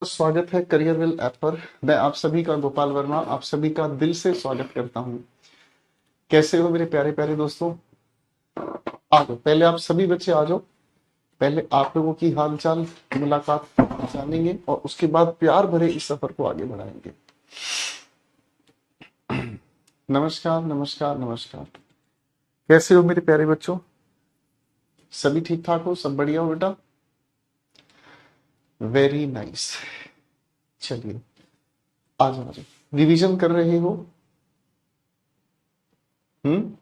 स्वागत है करियरवेल ऐप पर। मैं आप सभी का गोपाल वर्मा आप सभी का दिल से स्वागत करता हूं। कैसे हो मेरे प्यारे प्यारे दोस्तों? आ जाओ, पहले आप सभी बच्चे आ जाओ। पहले आप लोगों की हालचाल मुलाकात जानेंगे और उसके बाद प्यार भरे इस सफर को आगे बढ़ाएंगे। नमस्कार नमस्कार नमस्कार। कैसे हो मेरे प्यारे बच्चों? सभी ठीक ठाक हो? सब बढ़िया हो बेटा? Very nice. चलिए, आ जाओ आ जाओ। रिवीजन कर रहे हो? हम्म।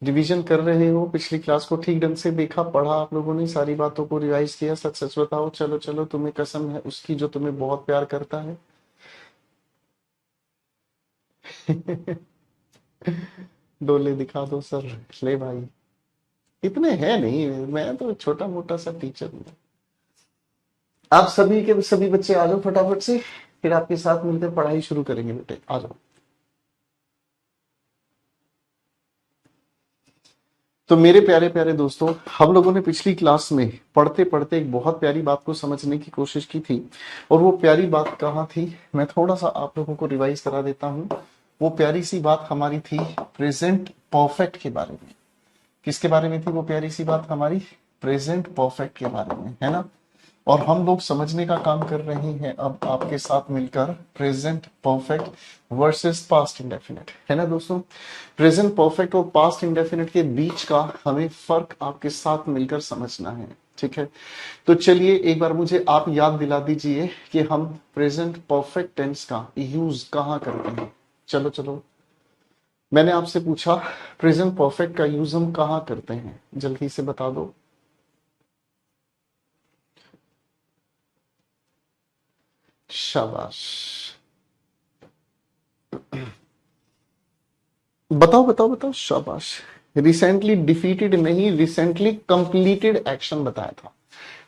रिवीजन कर रहे हो? पिछली क्लास को ठीक ढंग से देखा पढ़ा आप लोगों ने? सारी बातों को रिवाइज किया? सच सच बताओ। चलो चलो, तुम्हें कसम है उसकी जो तुम्हें बहुत प्यार करता है। डोले दिखा दो सर। ले भाई, इतने हैं नहीं, मैं तो छोटा मोटा सा टीचर हूँ। आप सभी के सभी बच्चे आ जाओ फटाफट से, फिर आपके साथ मिलकर पढ़ाई शुरू करेंगे। बेटे आ जाओ। तो मेरे प्यारे प्यारे दोस्तों, हम लोगों ने पिछली क्लास में पढ़ते पढ़ते एक बहुत प्यारी बात को समझने की कोशिश की थी। और वो प्यारी बात कहाँ थी, मैं थोड़ा सा आप लोगों को रिवाइज करा देता हूँ। वो प्यारी सी बात हमारी थी प्रेजेंट परफेक्ट के बारे में। किसके बारे में थी वो प्यारी सी बात हमारी? प्रेजेंट परफेक्ट के बारे में, है ना? और हम लोग समझने का काम कर रहे हैं अब आपके साथ मिलकर present perfect versus past indefinite, है ना दोस्तों? प्रेजेंट परफेक्ट और पास्ट इंडेफिनिट के बीच का हमें फर्क आपके साथ मिलकर समझना है। ठीक है, तो चलिए एक बार मुझे आप याद दिला दीजिए कि हम प्रेजेंट परफेक्ट टेंस का यूज कहाँ करते हैं। चलो चलो, मैंने आपसे पूछा प्रेजेंट परफेक्ट का यूज हम कहाँ करते हैं, जल्दी से बता दो। शाबाश। बताओ बताओ बताओ, शाबाश। रिसेंटली डिफीटेड नहीं, रिसेंटली कंप्लीटेड एक्शन बताया था।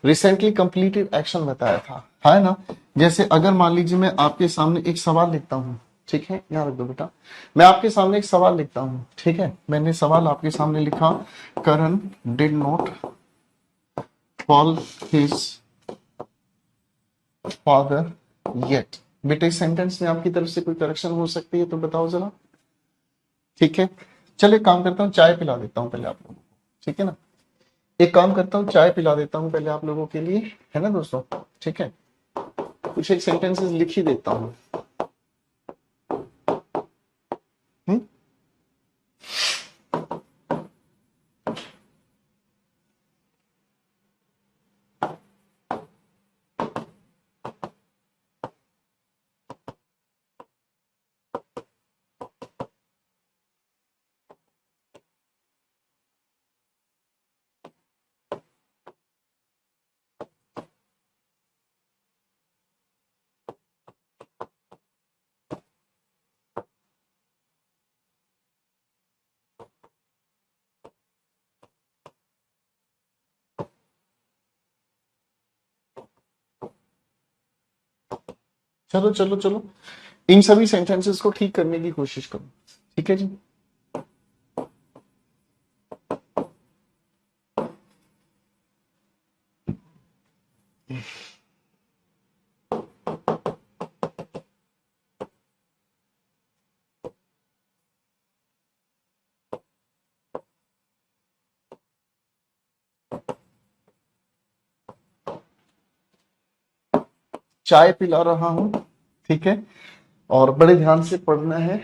रिसेंटली कंप्लीटेड एक्शन बताया था, है ना? जैसे अगर मान लीजिए मैं आपके सामने एक सवाल लिखता हूँ, ठीक है, यहाँ रख दो बेटा। मैं आपके सामने एक सवाल लिखता हूँ, ठीक है, मैंने सवाल आपके सामने लिखा, Karan did not call his father yet. बेटे इस सेंटेंस में आपकी तरफ से कोई करेक्शन हो सकती है तो बताओ जरा। ठीक है, चलिए काम करता हूँ, चाय पिला देता हूँ पहले आप लोगों को, ठीक है ना? एक काम करता हूँ, चाय पिला देता हूँ पहले आप लोगों के लिए, है ना दोस्तों? ठीक है, कुछ एक सेंटेंसेस लिख ही देता हूँ। हम्म? चलो चलो चलो, इन सभी सेंटेंसेस को ठीक करने की कोशिश करो। ठीक है जी। चाय पिला रहा हूं, ठीक है, और बड़े ध्यान से पढ़ना है।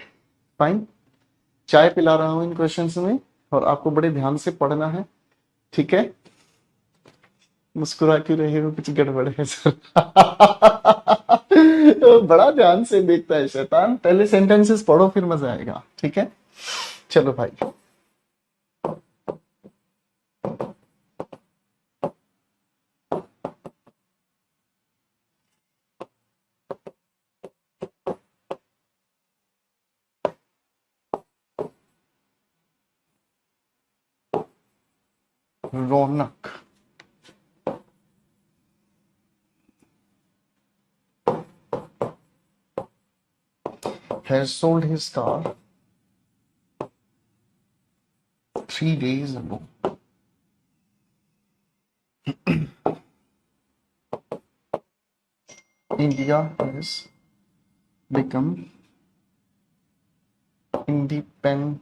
फाइन। चाय पिला रहा हूं इन क्वेश्चंस में, और आपको बड़े ध्यान से पढ़ना है। ठीक है, मुस्कुरा क्यों रहे हो, कुछ गड़बड़ है सर? बड़ा ध्यान से देखता है शैतान। पहले सेंटेंसेस पढ़ो फिर मजा आएगा, ठीक है? चलो भाई। रौनक has sold his car 3 days ago. India is become independent.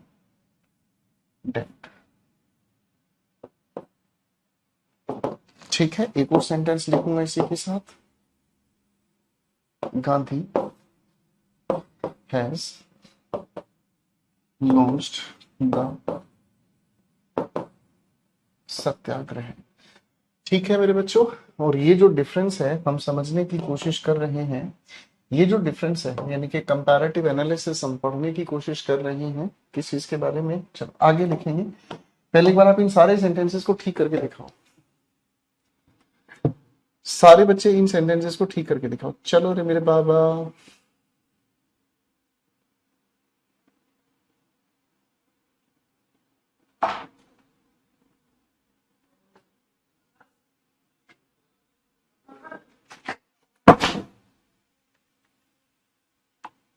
ठीक है, एक और सेंटेंस लिखूंगा इसी के साथ। गांधी हैज लॉन्च्ड द सत्याग्रह। ठीक है मेरे बच्चों, और ये जो डिफरेंस है हम समझने की कोशिश कर रहे हैं, ये जो डिफरेंस है यानी कि कंपैरेटिव एनालिसिस हम पढ़ने की कोशिश कर रहे हैं किस चीज के बारे में, चलो आगे लिखेंगे। पहले एक बार आप इन सारे सेंटेंसेस को ठीक करके दिखाओ, सारे बच्चे इन सेंटेंसेस को ठीक करके दिखाओ। चलो रे मेरे बाबा,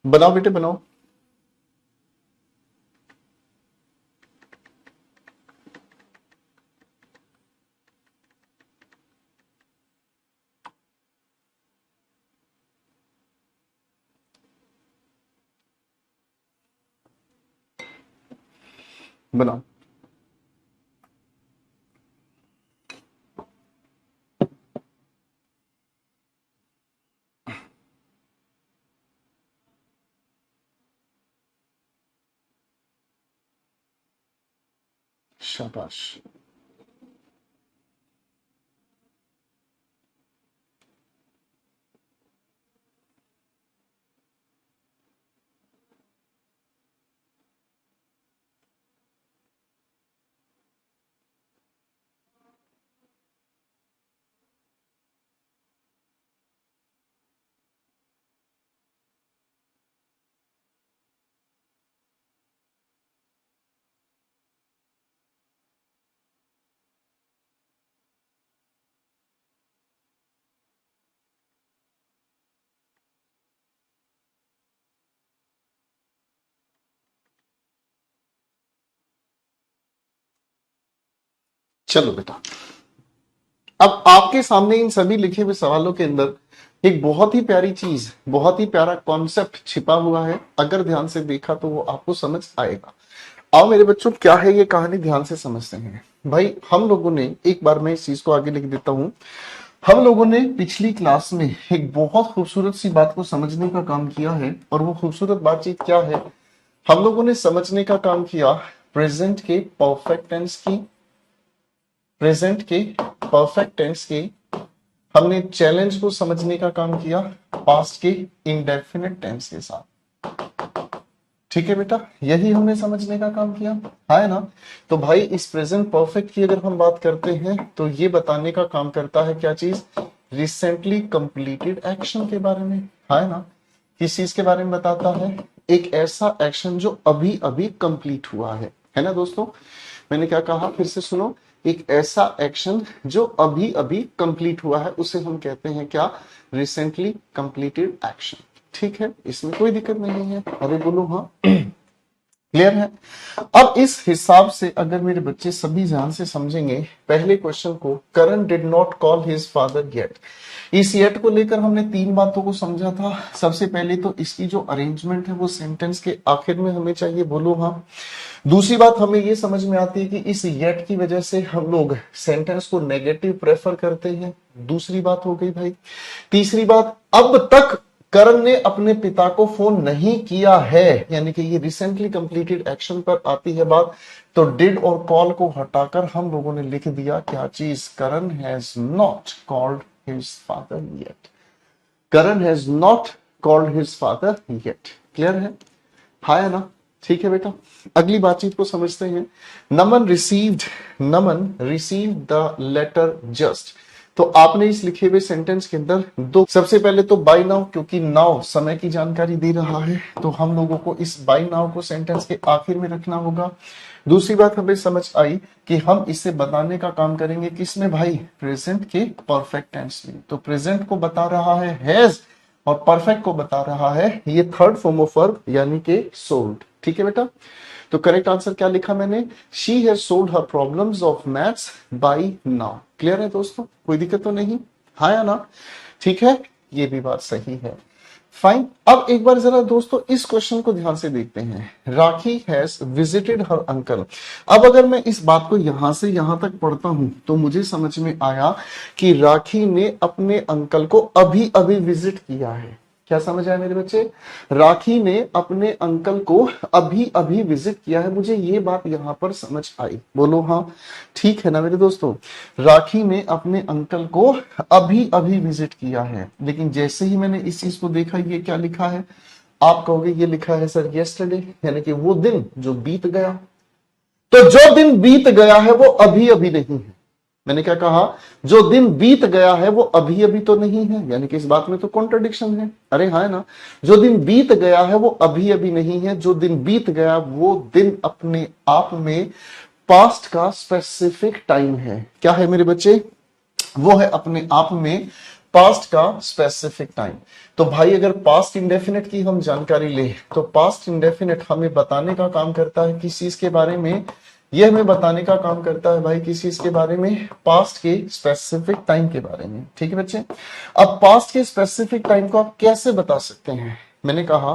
बनाओ बेटे बनाओ। बनाओ। शाबाश। चलो बेटा, अब आपके सामने इन सभी लिखे हुए सवालों के अंदर एक बहुत ही प्यारी चीज, बहुत ही प्यारा कॉन्सेप्ट छिपा हुआ है। अगर ध्यान से देखा तो वो आपको समझ आएगा। आओ मेरे बच्चों, क्या है ये कहानी, ध्यान से समझते हैं। भाई हम लोगों ने, एक बार मैं इस चीज को आगे लिख देता हूं, हम लोगों ने पिछली क्लास में एक बहुत खूबसूरत सी बात को समझने का काम किया है। और वो खूबसूरत बातचीत क्या है, हम लोगों ने समझने का काम किया प्रेजेंट के परफेक्ट टेंस की, प्रेजेंट के परफेक्ट टेंस की। हमने चैलेंज को समझने का काम किया पास्ट के इंडेफिनिट टेंस के साथ। ठीक है बेटा, यही हमने समझने का काम किया है ना। तो भाई इस प्रेजेंट परफेक्ट की अगर हम बात करते हैं तो ये बताने का काम करता है क्या चीज, रिसेंटली कंप्लीटेड एक्शन के बारे में, है ना। किस चीज के बारे में बताता है, एक ऐसा एक्शन जो अभी अभी कंप्लीट हुआ है ना दोस्तों। मैंने क्या कहा, फिर से सुनो, एक ऐसा एक्शन जो अभी अभी कंप्लीट हुआ है उसे हम कहते हैं क्या, रिसेंटली कंप्लीटेड एक्शन। ठीक है, इसमें कोई दिक्कत नहीं है, अरे बोलो हाँ, क्लियर है। अब इस हिसाब से अगर मेरे बच्चे सभी ध्यान से समझेंगे पहले क्वेश्चन को, Karan did not call his father yet. इस येट को लेकर हमने तीन बातों को समझा था। सबसे पहले तो इसकी जो अरेंजमेंट है वो सेंटेंस के आखिर में हमें चाहिए, बोलो हाँ। दूसरी बात हमें ये समझ में आती है कि इस येट की वजह से हम लोग सेंटेंस को नेगेटिव प्रेफर करते हैं, दूसरी बात हो गई भाई। तीसरी बात, अब तक करण ने अपने पिता को फोन नहीं किया है, यानी कि ये रिसेंटली कंप्लीटेड एक्शन पर आती है बात। तो डिड और कॉल को हटाकर हम लोगों ने लिख दिया क्या चीज, Karan has not called his father yet. Karan has not called his father yet. Clear है ना। ठीक है बेटा, अगली बातचीत को समझते हैं। नमन रिसीव्ड द लेटर जस्ट। तो आपने इस लिखे हुए सेंटेंस के अंदर दो, सबसे पहले तो बाय नाउ, क्योंकि नाउ समय की जानकारी दे रहा है तो हम लोगों को इस बाय नाउ को सेंटेंस के आखिर में रखना होगा। दूसरी बात हमें समझ आई कि हम इसे बताने का काम करेंगे किसमें भाई, प्रेजेंट के परफेक्ट टेंस में। तो प्रेजेंट को बता रहा है हैज और परफेक्ट को बता रहा है ये थर्ड फॉर्म ऑफ वर्ब यानी कि सोल्ड। ठीक है बेटा, तो करेक्ट आंसर क्या लिखा मैंने, she has sold her problems of maths by now. Clear है दोस्तों, कोई दिक्कत तो नहीं, हाँ या ना। ठीक है, ये भी बात सही है। फाइन। अब एक बार जरा दोस्तों इस क्वेश्चन को ध्यान से देखते हैं। राखी हैज विजिटेड हर अंकल। अब अगर मैं इस बात को यहां से यहां तक पढ़ता हूं तो मुझे समझ में आया कि राखी ने अपने अंकल को अभी अभी विजिट किया है। क्या समझ आया मेरे बच्चे? राखी ने अपने अंकल को अभी अभी विजिट किया है। मुझे ये बात यहां पर समझ आई। बोलो हाँ, ठीक है ना मेरे दोस्तों? राखी ने अपने अंकल को अभी अभी विजिट किया है। लेकिन जैसे ही मैंने इस चीज को देखा, ये क्या लिखा है? आप कहोगे ये लिखा है सर यस्टरडे, यानी कि वो दिन जो बीत गया। तो जो दिन बीत गया है वो अभी अभी नहीं है। मैंने क्या कहा? जो दिन बीत गया है वो अभी अभी तो नहीं है, यानी कि इस बात में तो कॉन्ट्रडिक्शन है। अरे हाँ, है ना? जो दिन बीत गया है वो अभी अभी नहीं है। जो दिन बीत गया वो दिन अपने आप में पास्ट का स्पेसिफिक टाइम है। क्या है मेरे बच्चे? वो है अपने आप में पास्ट का स्पेसिफिक टाइम। तो भाई अगर पास्ट इंडेफिनिट की हम जानकारी ले तो पास्ट इंडेफिनिट हमें बताने का काम करता है किस चीज के बारे में? यह हमें बताने का काम करता है भाई किस चीज के बारे में? पास्ट के स्पेसिफिक टाइम के बारे में। ठीक है बच्चे? अब पास्ट के स्पेसिफिक टाइम को आप कैसे बता सकते हैं? मैंने कहा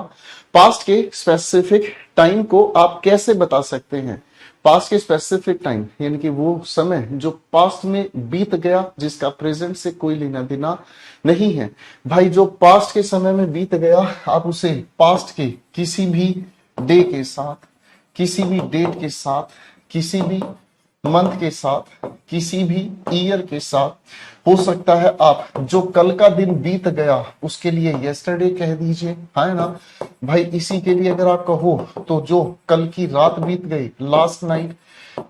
पास्ट के स्पेसिफिक टाइम को आप कैसे बता सकते हैं? पास्ट के स्पेसिफिक टाइम यानी कि वो समय जो पास्ट में बीत गया, जिसका प्रेजेंट से कोई लेना देना नहीं है। भाई जो पास्ट के समय में बीत गया, आप उसे पास्ट के किसी भी डे के साथ, किसी भी डेट के साथ, किसी भी मंथ के साथ, किसी भी ईयर के साथ, हो सकता है आप जो कल का दिन बीत गया उसके लिए यस्टरडे कह दीजिए, है ना भाई? इसी के लिए अगर आप कहो तो जो कल की रात बीत गई, लास्ट नाइट।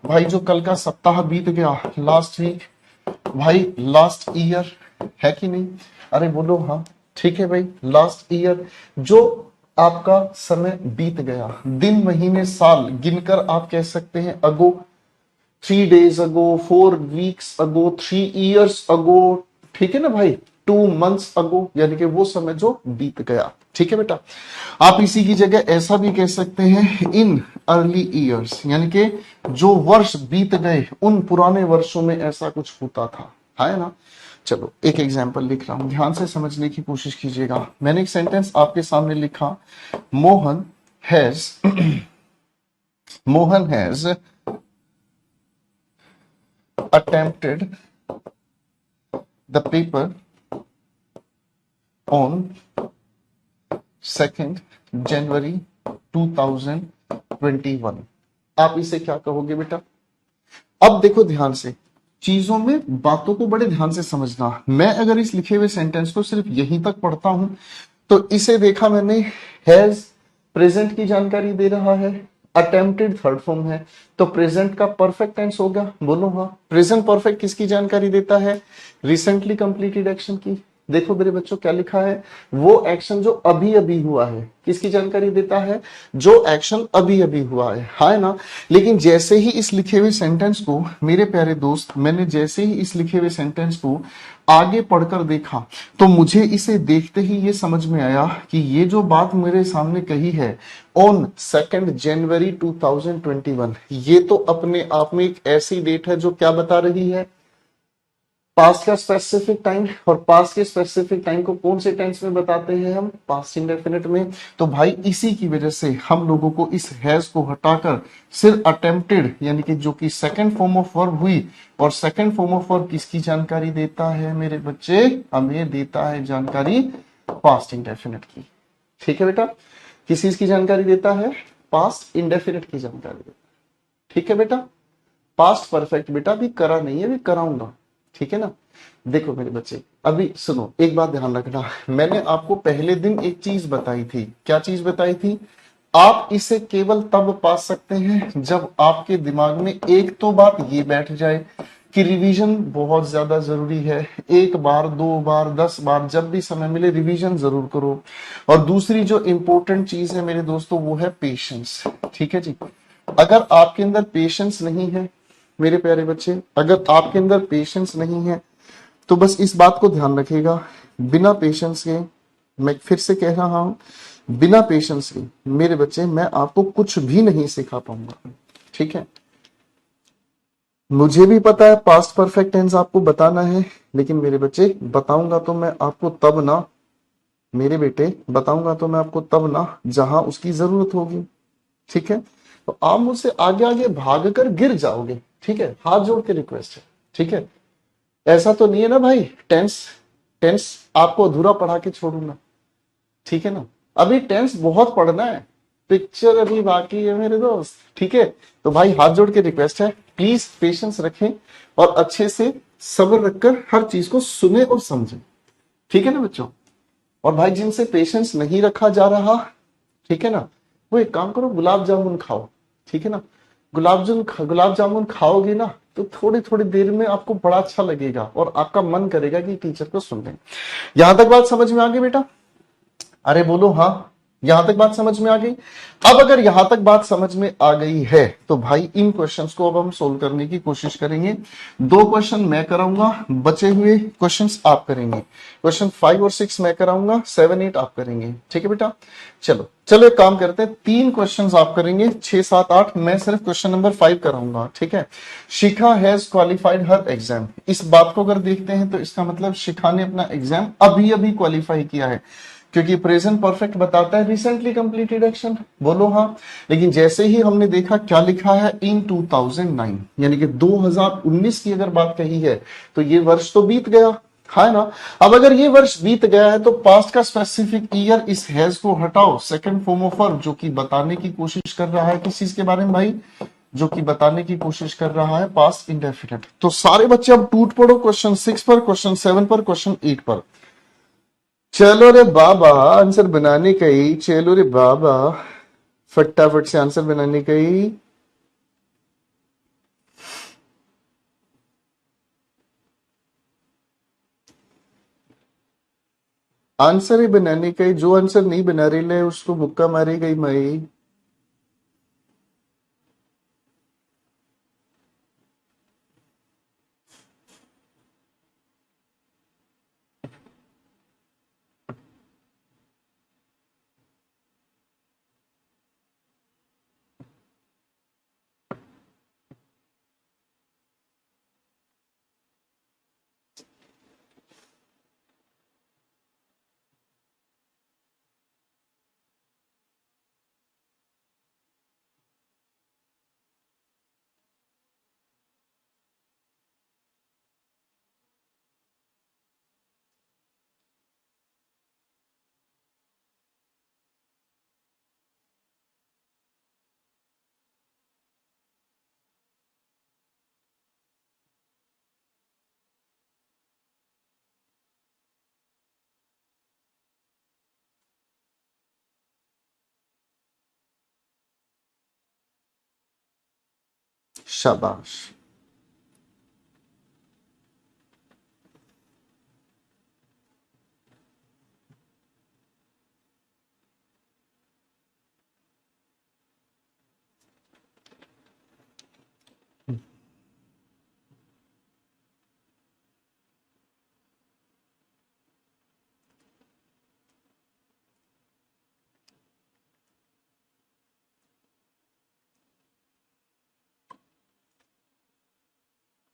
भाई जो कल का सप्ताह बीत गया, लास्ट वीक। भाई लास्ट ईयर, है कि नहीं? अरे बोलो हाँ, ठीक है भाई, लास्ट ईयर। जो आपका समय बीत गया, दिन महीने साल गिनकर आप कह सकते हैं अगो, 3 days ago, 4 weeks ago, 3 years ago। ठीक है ना भाई? 2 months ago, यानी कि वो समय जो बीत गया। ठीक है बेटा? आप इसी की जगह ऐसा भी कह सकते हैं इन अर्ली ईयर्स, यानी कि जो वर्ष बीत गए उन पुराने वर्षों में ऐसा कुछ होता था, है ना? चलो एक एग्जाम्पल लिख रहा हूं, ध्यान से समझने की कोशिश कीजिएगा। मैंने एक सेंटेंस आपके सामने लिखा, Mohan has Mohan has attempted the paper on 2nd January 2021। आप इसे क्या कहोगे बेटा? अब देखो ध्यान से, चीजों में बातों को बड़े ध्यान से समझना। मैं अगर इस लिखे हुए सेंटेंस को सिर्फ यहीं तक पढ़ता हूं तो इसे देखा मैंने, हैज प्रेजेंट की जानकारी दे रहा है, अटेम्प्टेड थर्ड फॉर्म है, तो प्रेजेंट का परफेक्ट टेंस होगा। बोलो हाँ। प्रेजेंट परफेक्ट किसकी जानकारी देता है? रिसेंटली कंप्लीटेड एक्शन की। देखो मेरे बच्चों क्या लिखा है, वो एक्शन जो अभी अभी हुआ है, किसकी जानकारी देता है? जो एक्शन अभी अभी हुआ है ना? लेकिन जैसे ही इस लिखे हुए सेंटेंस को, मेरे प्यारे दोस्त, मैंने जैसे ही इस लिखे हुए सेंटेंस को आगे पढ़कर देखा तो मुझे इसे देखते ही ये समझ में आया कि ये जो बात मेरे सामने कही है ऑन 2nd January 2021, ये तो अपने आप में एक ऐसी डेट है जो क्या बता रही है? पास्ट का स्पेसिफिक टाइम। और पास्ट के स्पेसिफिक टाइम को कौन से टेंस में बताते हैं हम? पास्ट इंडेफिनिट में। तो भाई इसी की वजह से हम लोगों को इस हैज को हटाकर सिर्फ अटेम्प्टेड, यानी कि जो कि सेकंड फॉर्म ऑफ वर्ब हुई, और सेकंड फॉर्म ऑफ वर्ब किसकी जानकारी देता है मेरे बच्चे? हमें देता है जानकारी पास्ट इंडेफिनिट की। ठीक है बेटा? किस चीज की जानकारी देता है? पास्ट इंडेफिनिट की जानकारी देता है। ठीक है बेटा? पास्ट परफेक्ट बेटा अभी करा नहीं है, अभी कराऊंगा। ठीक है ना? देखो मेरे बच्चे, अभी सुनो, एक बात ध्यान रखना। मैंने आपको पहले दिन एक चीज बताई थी। क्या चीज बताई थी? आप इसे केवल तब पा सकते हैं जब आपके दिमाग में एक तो बात ये बैठ जाए कि रिवीजन बहुत ज्यादा जरूरी है। 1 बार 2 बार 10 बार जब भी समय मिले रिवीजन जरूर करो। और दूसरी जो इंपॉर्टेंट चीज है मेरे दोस्तों वो है पेशेंस। ठीक है जी? अगर आपके अंदर पेशेंस नहीं है मेरे प्यारे बच्चे, अगर आपके अंदर पेशेंस नहीं है तो बस इस बात को ध्यान रखिएगा, बिना पेशेंस के, मैं फिर से कह रहा हूं, बिना पेशेंस के मेरे बच्चे मैं आपको कुछ भी नहीं सिखा पाऊंगा। ठीक है? मुझे भी पता है पास्ट परफेक्ट टेंस आपको बताना है, लेकिन मेरे बच्चे बताऊंगा तो मैं आपको तब ना मेरे बेटे, बताऊंगा तो मैं आपको तब ना जहां उसकी जरूरत होगी। ठीक है, तो आप मुझसे आगे आगे भाग कर गिर जाओगे। ठीक है, हाथ जोड़ के रिक्वेस्ट है। ठीक है, ऐसा तो नहीं है ना भाई, टेंस टेंस आपको अधूरा पढ़ा के छोड़ूंगा। ठीक है ना, अभी टेंस बहुत पढ़ना है, पिक्चर अभी बाकी है मेरे दोस्त। ठीक है, तो भाई हाथ जोड़ के रिक्वेस्ट है, प्लीज पेशेंस रखें और अच्छे से सब्र रखकर हर चीज को सुने और समझें। ठीक है ना बच्चों। और भाई जिनसे पेशेंस नहीं रखा जा रहा, ठीक है ना, वो एक काम करो, गुलाब जामुन खाओ। ठीक है ना, गुलाब जामुन खाओगे ना तो थोड़ी थोड़ी देर में आपको बड़ा अच्छा लगेगा और आपका मन करेगा कि टीचर को सुन लें। यहां तक बात समझ में आ गई बेटा? अरे बोलो हाँ, यहां तक बात समझ में आ गई। अब अगर यहां तक बात समझ में आ गई है तो भाई इन क्वेश्चंस को अब हम सोल्व करने की कोशिश करेंगे। 2 क्वेश्चन मैं कराऊंगा, बचे हुए क्वेश्चंस आप करेंगे। क्वेश्चन 5 और 6 मैं कराऊंगा, 7 8 आप करेंगे। ठीक है बेटा, चलो चलो एक काम करते हैं, 3 क्वेश्चंस आप करेंगे, 6 7 8 मैं सिर्फ क्वेश्चन नंबर 5 कराऊंगा। ठीक है, शिखा हैज क्वालिफाइड हर एग्जाम। इस बात को अगर देखते हैं तो इसका मतलब शिखा ने अपना एग्जाम अभी अभी क्वालिफाई किया है, क्योंकि प्रेजेंट परफेक्ट बताता है रिसेंटली कंप्लीटेड एक्शन। बोलो हाँ। लेकिन जैसे ही हमने देखा क्या लिखा है, इन 2009, यानी कि 2019 की अगर बात कही है तो ये वर्ष तो बीत गया है ना। अब अगर ये वर्ष बीत गया है तो पास्ट का स्पेसिफिक ईयर, इस हैज को हटाओ, सेकंड फॉर्म ऑफ वर्ब जो कि बताने की कोशिश कर रहा है किस चीज के बारे में भाई, जो कि बताने की कोशिश कर रहा है पास्ट इंडेफिनिट। तो सारे बच्चे अब टूट पड़ो क्वेश्चन 6 पर, क्वेश्चन 7 पर, क्वेश्चन 8 पर। चलो रे बाबा, आंसर बनाने का ही, चलो रे बाबा, फटाफट से आंसर बनाने का ही। आंसर ही बनाने का ही, जो आंसर नहीं बना रही ले उसको मुक्का मारेगा ही मई। शाबाश।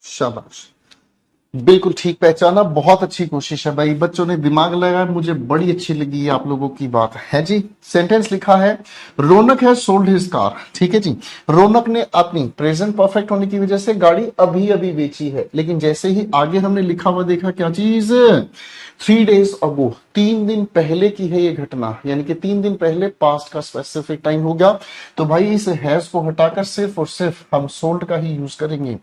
शाबाश, बिल्कुल ठीक पहचाना, बहुत अच्छी कोशिश है भाई, बच्चों ने दिमाग लगाया, मुझे बड़ी अच्छी लगी ये आप लोगों की बात है जी। सेंटेंस लिखा है, रौनक है सोल्ड हिज कार। ठीक है जी, रौनक ने अपनी प्रेजेंट परफेक्ट होने की वजह से गाड़ी अभी अभी बेची है, लेकिन जैसे ही आगे हमने लिखा हुआ देखा क्या चीज, 3 days अगो, 3 दिन पहले की है ये घटना, यानी कि 3 दिन पहले पास्ट का स्पेसिफिक टाइम हो गया। तो भाई इस हैज को हटाकर सिर्फ और सिर्फ हम सोल्ड का ही यूज करेंगे।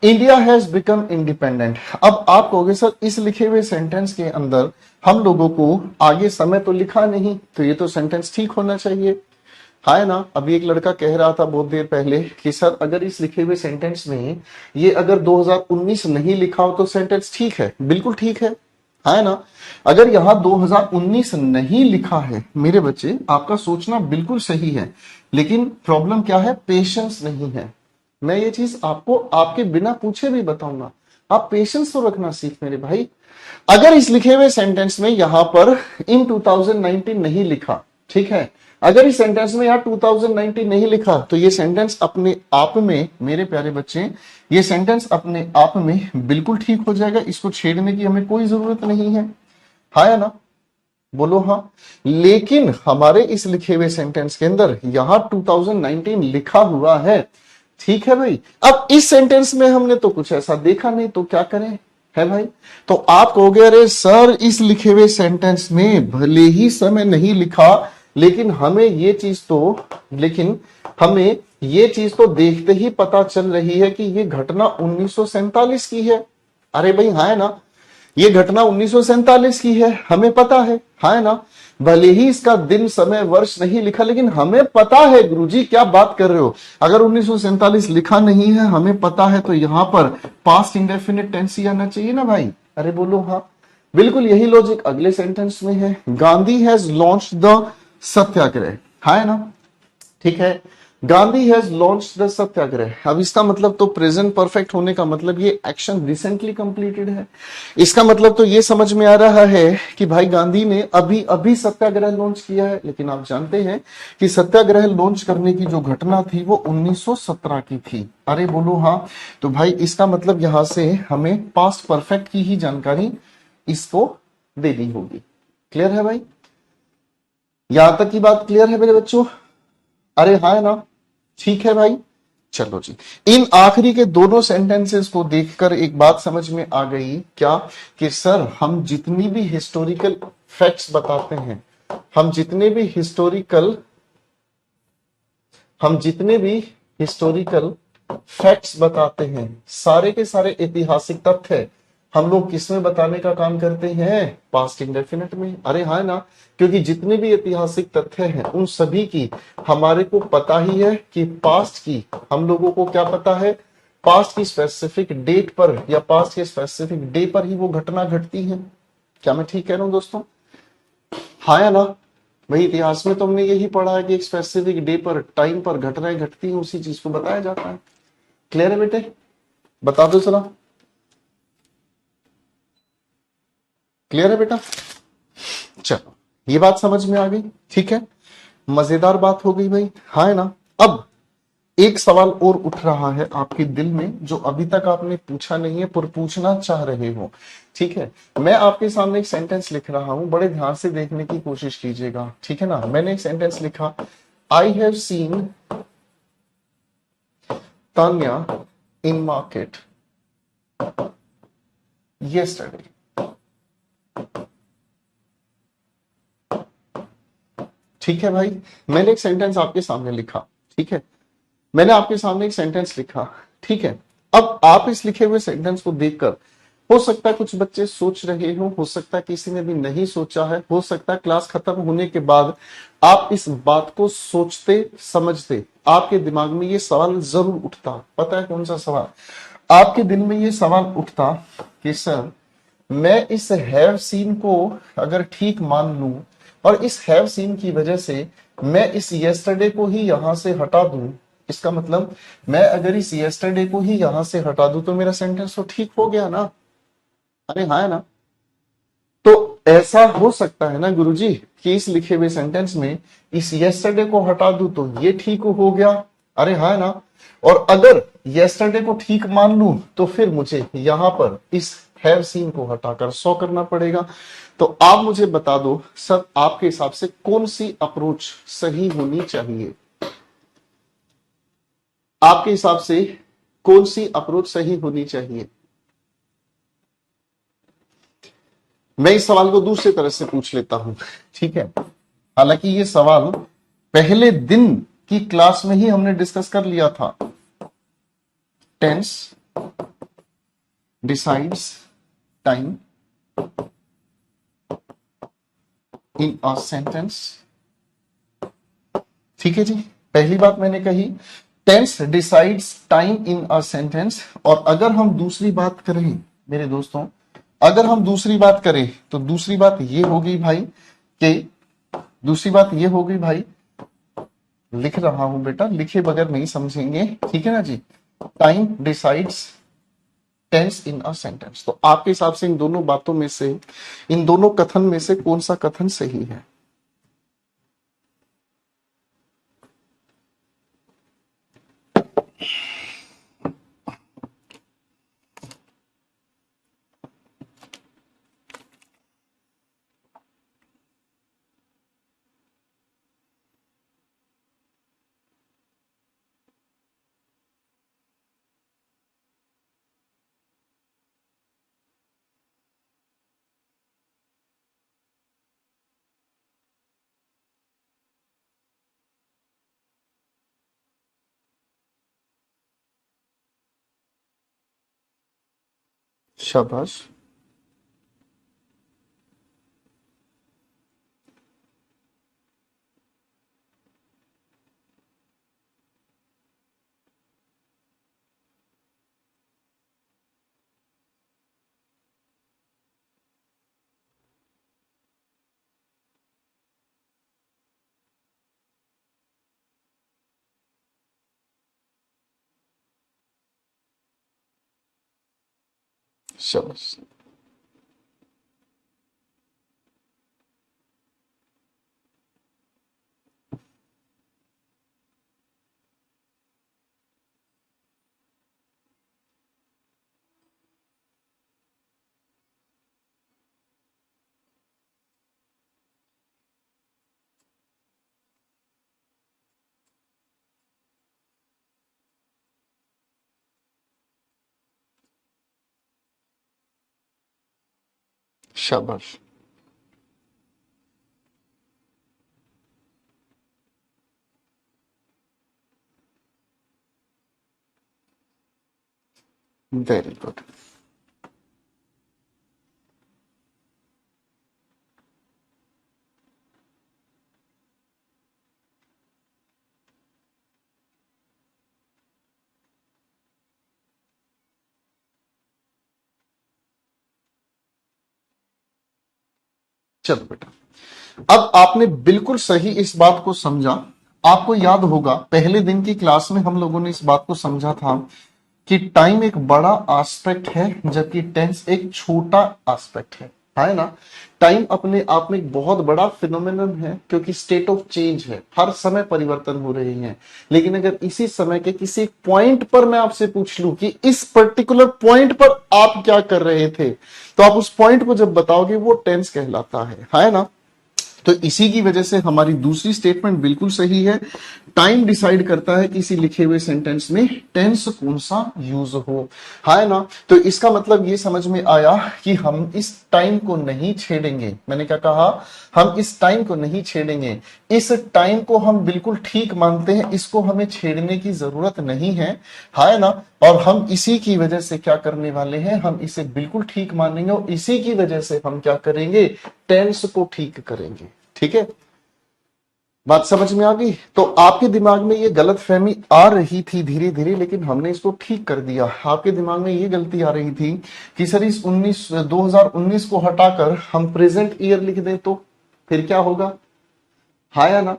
India has become independent. अब आप कहोगे सर इस लिखे हुए सेंटेंस के अंदर हम लोगों को आगे समय तो लिखा नहीं, तो ये तो सेंटेंस ठीक होना चाहिए, है ना। अभी एक लड़का कह रहा था बहुत देर पहले कि सर अगर इस लिखे हुए सेंटेंस में ये अगर 2019 नहीं लिखा हो तो सेंटेंस ठीक है। बिल्कुल ठीक है ना। अगर यहां 2019 नहीं लिखा है मेरे बच्चे, आपका सोचना बिल्कुल सही है, लेकिन प्रॉब्लम क्या है, पेशेंस नहीं है। मैं ये चीज आपको आपके बिना पूछे भी बताऊंगा, आप पेशेंस तो रखना सीख मेरे भाई। अगर इस लिखे हुए सेंटेंस में यहां पर इन 2019 नहीं लिखा, ठीक है, अगर इस सेंटेंस में यहां 2019 नहीं लिखा तो ये सेंटेंस अपने आप में मेरे प्यारे बच्चे, ये सेंटेंस अपने आप में बिल्कुल ठीक हो जाएगा, इसको छेड़ने की हमें कोई जरूरत नहीं है ना। बोलो हाँ। लेकिन हमारे इस लिखे हुए सेंटेंस के अंदर यहां 2019 लिखा हुआ है। ठीक है भाई। अब इस सेंटेंस में हमने तो कुछ ऐसा देखा नहीं, तो क्या करें, है भाई। तो आप कहोगे अरे सर इस लिखे हुए सेंटेंस में भले ही समय नहीं लिखा, लेकिन हमें ये चीज तो लेकिन हमें ये चीज तो देखते ही पता चल रही है कि ये घटना 1947 की है। अरे भाई हाँ है ना, ये घटना 1947 की है, हमें पता है ना। भले ही इसका दिन समय वर्ष नहीं लिखा, लेकिन हमें पता है। गुरुजी क्या बात कर रहे हो, अगर 1947 लिखा नहीं है, हमें पता है, तो यहां पर पास्ट इंडेफिनिट टेंस ही आना चाहिए ना भाई। अरे बोलो हाँ। बिल्कुल यही लॉजिक अगले सेंटेंस में है। गांधी हैज लॉन्च द सत्याग्रह, है ना। ठीक है, गांधी हैज लॉन्च द सत्याग्रह। अब इसका मतलब तो प्रेजेंट परफेक्ट होने का मतलब ये एक्शन रिसेंटली कंप्लीटेड है। इसका मतलब तो ये समझ में आ रहा है कि भाई गांधी ने अभी अभी सत्याग्रह लॉन्च किया है। लेकिन आप जानते हैं कि सत्याग्रह लॉन्च करने की जो घटना थी वो 1917 की थी। अरे बोलो हाँ। तो भाई इसका मतलब यहां से हमें पास्ट परफेक्ट की ही जानकारी इसको देनी होगी। क्लियर है भाई, यहां तक की बात क्लियर है मेरे बच्चों। अरे हाँ है ना। ठीक है भाई, चलो जी। इन आखिरी के दोनों सेंटेंसेस को देखकर एक बात समझ में आ गई क्या, कि सर हम जितने भी हिस्टोरिकल फैक्ट्स बताते हैं, सारे के सारे ऐतिहासिक तथ्य हम लोग किसमें बताने का काम करते हैं, पास्ट इंडेफिनिट में। अरे हाँ ना, क्योंकि जितने भी ऐतिहासिक तथ्य हैं उन सभी की हमारे को पता ही है कि पास्ट की, हम लोगों को क्या पता है, पास्ट की स्पेसिफिक डेट पर या पास्ट के स्पेसिफिक डे पर ही वो घटना घटती है। क्या मैं ठीक कह रहा हूं दोस्तों, हाँ या ना। भाई इतिहास में तो हमने यही पढ़ा है कि एक स्पेसिफिक डे पर, टाइम पर घटनाएं घटती हैं, उसी चीज को बताया जाता है। क्लियर है बेटे, बता दो जरा। क्लियर है बेटा, चलो ये बात समझ में आ गई। ठीक है, मजेदार बात हो गई भाई, हाँ है ना। अब एक सवाल और उठ रहा है आपके दिल में, जो अभी तक आपने पूछा नहीं है पर पूछना चाह रहे हो। ठीक है, मैं आपके सामने एक सेंटेंस लिख रहा हूं, बड़े ध्यान से देखने की कोशिश कीजिएगा। ठीक है ना, मैंने एक सेंटेंस लिखा, I have seen Tanya in market yesterday। ठीक है भाई, मैंने एक सेंटेंस आपके सामने लिखा। ठीक है, मैंने आपके सामने एक सेंटेंस लिखा। ठीक है, अब आप इस लिखे हुए सेंटेंस को देखकर, हो सकता है कुछ बच्चे सोच रहे हो सकता है किसी ने भी नहीं सोचा है, हो सकता है क्लास खत्म होने के बाद आप इस बात को सोचते समझते आपके दिमाग में ये सवाल जरूर उठता। पता है कौन सा सवाल आपके दिल में ये सवाल उठता, कि सर मैं इस हैव सीन को अगर ठीक मान लूं, और इस हैव सीन की वजह से मैं इस यस्टरडे को ही यहां से हटा दूं, इसका मतलब मैं अगर इस यस्टरडे को ही यहां से हटा दूं तो मेरा सेंटेंस तो ठीक हो गया ना। अरे हाँ है ना। तो ऐसा हो सकता है ना गुरुजी कि इस लिखे हुए सेंटेंस में इस यस्टरडे को हटा दूं तो ये ठीक हो गया। अरे हाँ है ना। और अगर यस्टरडे को ठीक मान लूं तो फिर मुझे यहां पर इस हैव सीन को हटाकर 100 करना पड़ेगा। तो आप मुझे बता दो सर, आपके हिसाब से कौन सी अप्रोच सही होनी चाहिए, आपके हिसाब से कौन सी अप्रोच सही होनी चाहिए। मैं इस सवाल को दूसरी तरह से पूछ लेता हूं। ठीक है, हालांकि ये सवाल पहले दिन की क्लास में ही हमने डिस्कस कर लिया था। Tense decides time in a sentence. ठीक है जी, पहली बात मैंने कही tense decides time in a sentence. और अगर हम दूसरी बात करें मेरे दोस्तों, अगर हम दूसरी बात करें तो दूसरी बात ये होगी भाई, कि दूसरी बात ये होगी भाई, लिख रहा हूं बेटा, लिखे बगैर नहीं समझेंगे। ठीक है ना जी, time decides tense in a sentence. तो आपके हिसाब से इन दोनों बातों में से, इन दोनों कथन में से कौन सा कथन सही है। शाबाश। शाबाश। शाबाश। Very good. चलो बेटा, अब आपने बिल्कुल सही इस बात को समझा। आपको याद होगा पहले दिन की क्लास में हम लोगों ने इस बात को समझा था कि टाइम एक बड़ा एस्पेक्ट है जबकि टेंस एक छोटा एस्पेक्ट है ना। टाइम अपने आप में एक बहुत बड़ा फिनोमेनन है क्योंकि स्टेट ऑफ चेंज है, हर समय परिवर्तन हो रहे हैं। लेकिन अगर इसी समय के किसी पॉइंट पर मैं आपसे पूछ लूं कि इस पर्टिकुलर पॉइंट पर आप क्या कर रहे थे, तो आप उस पॉइंट को जब बताओगे वो टेंस कहलाता है ना। तो इसी की वजह से हमारी दूसरी स्टेटमेंट बिल्कुल सही है। टाइम डिसाइड करता है किसी लिखे हुए सेंटेंस में टेंस कौन सा यूज हो, है ना। तो इसका मतलब ये समझ में आया कि हम इस टाइम को नहीं छेड़ेंगे। मैंने क्या कहा, हम इस टाइम को नहीं छेड़ेंगे। इस टाइम को हम बिल्कुल ठीक मानते हैं, इसको हमें छेड़ने की जरूरत नहीं है ना। और हम इसी की वजह से क्या करने वाले हैं, हम इसे बिल्कुल ठीक मानेंगे और इसी की वजह से हम क्या करेंगे, टेंस को ठीक करेंगे। ठीक है, बात समझ में आ गई। तो आपके दिमाग में ये गलत फहमी आ रही थी धीरे धीरे, लेकिन हमने इसको ठीक कर दिया। आपके दिमाग में ये गलती आ रही थी कि सर इस 2019 को हटाकर हम प्रेजेंट ईयर लिख दें तो फिर क्या होगा, हाँ या ना।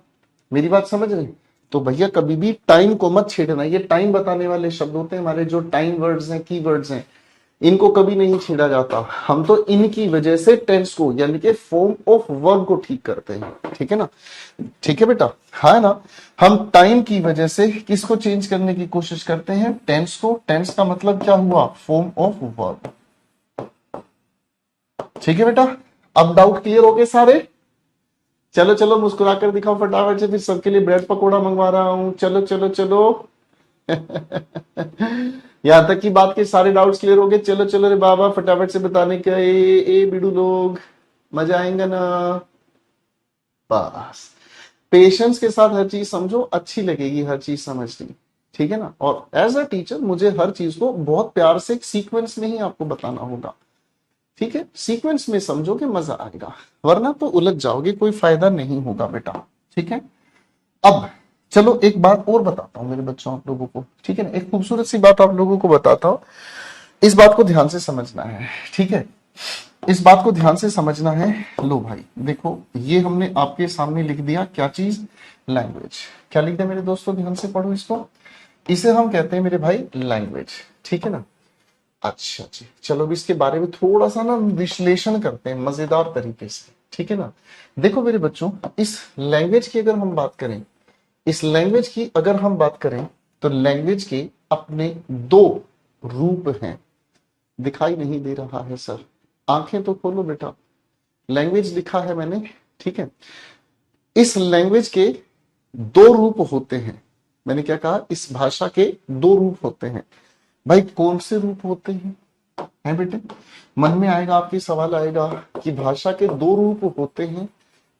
मेरी बात समझ रहे हैं? तो भैया कभी भी टाइम को मत छेड़ना। ये टाइम बताने वाले शब्द होते हैं हमारे, जो टाइम वर्ड्स हैं, की वर्ड्स हैं, इनको कभी नहीं छेड़ा जाता। हम तो इनकी वजह से टेंस को यानी कि फॉर्म ऑफ वर्ब को ठीक करते हैं। ठीक है ना, ठीक है बेटा, है ना। हम टाइम की वजह से किसको चेंज करने की कोशिश करते हैं, टेंस को। टेंस का मतलब क्या हुआ, फॉर्म ऑफ वर्ब। ठीक है बेटा, अब डाउट क्लियर हो गए सारे। चलो चलो मुस्कुरा कर दिखाओ फटाफट से, फिर सबके लिए ब्रेड पकौड़ा मंगवा रहा हूं। चलो चलो चलो। यहां तक की बात के सारे डाउट्स क्लियर हो गए। चलो चलो रे बाबा, फटाफट से बताने का। ए बिडू लोग, मजा आएगा ना। बस पेशेंस के साथ हर चीज समझो, अच्छी लगेगी हर चीज समझनी। ठीक है ना। और एज अ टीचर मुझे हर चीज को बहुत प्यार से एक सीक्वेंस में ही आपको बताना होगा। ठीक है, सीक्वेंस में समझोगे मजा आएगा, वरना तो उलझ जाओगे, कोई फायदा नहीं होगा बेटा। ठीक है, अब चलो एक बात और बताता हूं मेरे बच्चों आप लोगों को। ठीक है ना, एक खूबसूरत सी बात आप लोगों को बताता हूं। इस बात को ध्यान से समझना है। ठीक है, इस बात को ध्यान से समझना है। लो भाई देखो, ये हमने आपके सामने लिख दिया क्या चीज, लैंग्वेज। क्या लिख दिया मेरे दोस्तों, ध्यान से पढ़ो इसको। इसे हम कहते हैं मेरे भाई लैंग्वेज। ठीक है ना। अच्छा जी, चलो अब इसके बारे में थोड़ा सा ना विश्लेषण करते हैं मजेदार तरीके से। ठीक है ना। देखो मेरे बच्चों, इस लैंग्वेज की अगर हम बात करें, इस लैंग्वेज की अगर हम बात करें, तो लैंग्वेज के अपने दो रूप हैं। दिखाई नहीं दे रहा है सर, आंखें तो खोलो बेटा। लैंग्वेज लिखा है मैंने। ठीक है, इस लैंग्वेज के दो रूप होते हैं। मैंने क्या कहा, इस भाषा के दो रूप होते हैं। भाई कौन से रूप होते हैं बेटे, मन में आएगा, आपके सवाल आएगा कि भाषा के दो रूप होते हैं।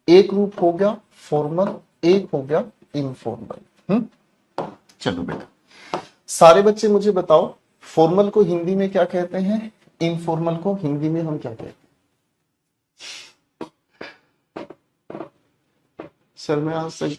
एक रूप हो गया फॉर्मल, एक हो गया इनफॉर्मल। चलो बेटा, सारे बच्चे मुझे बताओ, फॉर्मल को हिंदी में क्या कहते हैं, इनफॉर्मल को हिंदी में हम क्या कहते हैं? सर मैं आज तक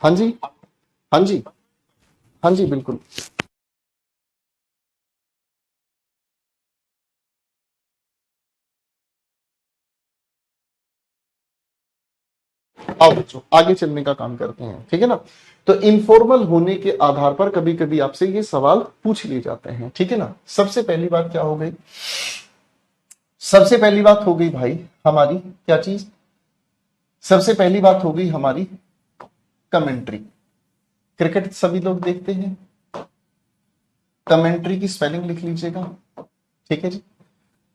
हाँ जी, हाँ जी, हाँ जी, बिल्कुल। आओ बच्चों आगे चलने का काम करते हैं, ठीक है ना। तो इनफॉर्मल होने के आधार पर कभी कभी आपसे ये सवाल पूछ लिए जाते हैं, ठीक है ना। सबसे पहली बात क्या हो गई, सबसे पहली बात हो गई भाई हमारी क्या चीज, सबसे पहली बात हो गई हमारी कमेंट्री। क्रिकेट सभी लोग देखते हैं, कमेंट्री की स्पेलिंग लिख लीजिएगा, ठीक है जी।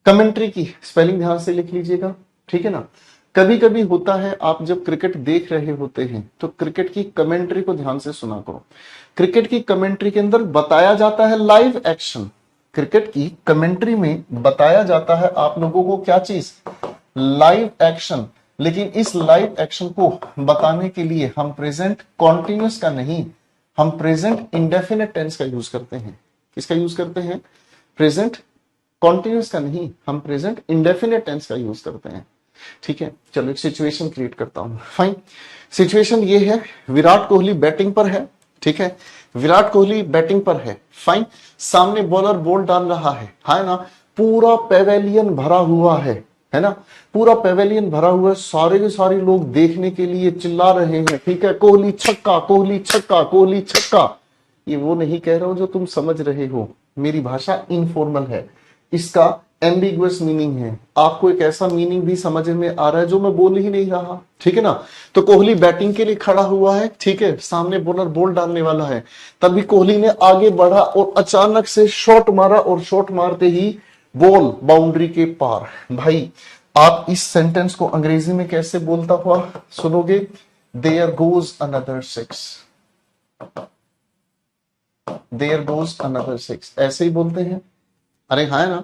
कमेंट्री की स्पेलिंग ध्यान से लिख लीजिएगा, ठीक है ना। कभी कभी होता है आप जब क्रिकेट देख रहे होते हैं तो क्रिकेट की कमेंट्री को ध्यान से सुना करो। क्रिकेट की कमेंट्री के अंदर बताया जाता है लाइव एक्शन, क्रिकेट की कमेंट्री में बताया जाता है आप लोगों को क्या चीज, लाइव एक्शन। लेकिन इस लाइव एक्शन को बताने के लिए हम प्रेजेंट कॉन्टिन्यूस का नहीं, हम प्रेजेंट इंडेफिनिट टेंस का यूज करते हैं। किसका यूज करते हैं, प्रेजेंट कॉन्टिन्यूस का नहीं, हम प्रेजेंट इंडेफिनिट टेंस का यूज करते हैं, ठीक है। चलो एक सिचुएशन क्रिएट करता हूं, फाइन। सिचुएशन ये है, विराट कोहली बैटिंग पर है, ठीक है। विराट कोहली बैटिंग पर है, फाइन। सामने बॉलर बॉल डाल रहा है ना। पूरा पेवेलियन भरा हुआ है ना। पूरा पेवेलियन भरा हुआ है, सारे के सारे लोग देखने के लिए चिल्ला रहे हैं, ठीक है। कोहली छक्का, कोहली छक्का, कोहली छक्का। ये वो नहीं कह रहा हूं जो तुम समझ रहे हो, मेरी भाषा इनफॉर्मल है, इसका एम्बिगुअस मीनिंग है। आपको एक ऐसा मीनिंग भी समझ में आ रहा है जो मैं बोल ही नहीं रहा, ठीक है ना। तो कोहली बैटिंग के लिए खड़ा हुआ है, ठीक है। सामने बॉलर बॉल डालने वाला है, तभी कोहली ने आगे बढ़ा और अचानक से शॉट मारा और शॉट मारते ही बॉल बाउंड्री के पार। भाई आप इस सेंटेंस को अंग्रेजी में कैसे बोलता हुआ सुनोगे, there goes another six, there goes another six, ऐसे ही बोलते हैं। अरे हाँ है ना।